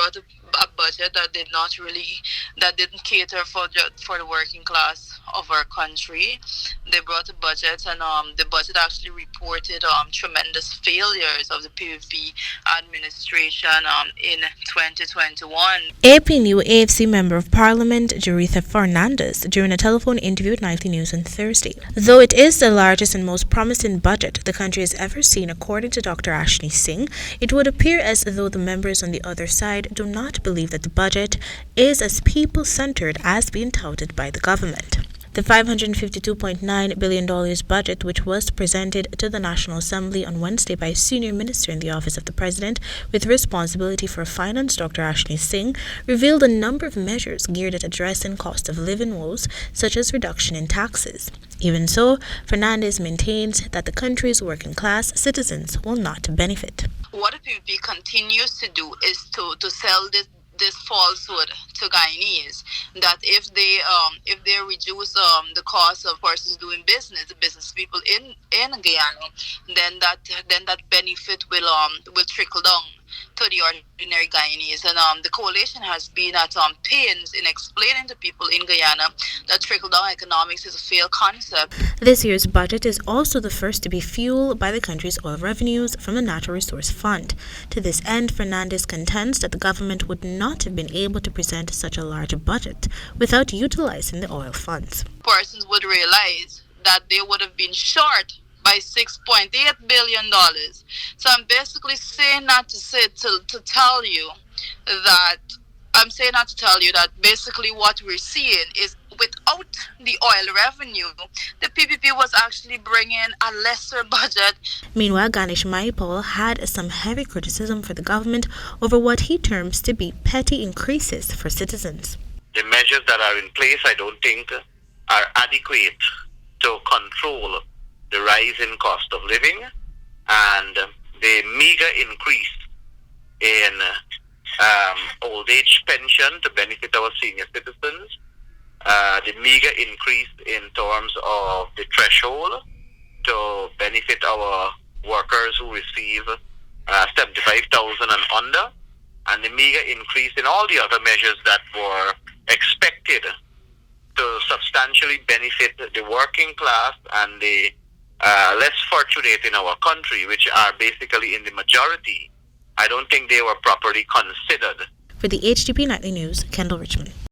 brought a budget that didn't cater for the working class of our country. They brought a budget, and the budget actually reported tremendous failures of the PVP administration in 2021. Apnu AFC Member of Parliament Joretha Fernandez during a telephone interview with Nightly News on Thursday. Though it is the largest and most promising budget the country has ever seen, according to Dr. Ashley Singh, it would appear as though the members on the other side do not believe that the budget is as people-centered as being touted by the government. The $552.9 billion budget, which was presented to the National Assembly on Wednesday by a senior minister in the Office of the President with responsibility for finance, Dr. Ashley Singh, revealed a number of measures geared at addressing cost of living woes, such as reduction in taxes. Even so, Fernandez maintains that the country's working class citizens will not benefit. What the PPP continues to do is to sell this falsehood to Guyanese, that if they reduce the cost of persons doing business, the business people in Guyana, then that benefit will trickle down to the ordinary Guyanese. And the coalition has been at pains in explaining to people in Guyana that trickle-down economics is a failed concept. This year's budget is also the first to be fueled by the country's oil revenues from the Natural Resource Fund. To this end, Fernandez contends that the government would not have been able to present such a large budget without utilizing the oil funds. Persons would realize that they would have been short by $6.8 billion. So I'm basically saying that to tell you that basically what we're seeing is without the oil revenue, the PPP was actually bringing a lesser budget. Meanwhile, Ganesh Maipal had some heavy criticism for the government over what he terms to be petty increases for citizens. The measures that are in place, I don't think, are adequate to control the rise in cost of living and the meager increase in old age pension to benefit our senior citizens, the meager increase in terms of the threshold to benefit our workers who receive 75,000 and under, and the meager increase in all the other measures that were expected to substantially benefit the working class and the less fortunate in our country, which are basically in the majority. I don't think they were properly considered. For the HTP Nightly News, Kendell Richmond.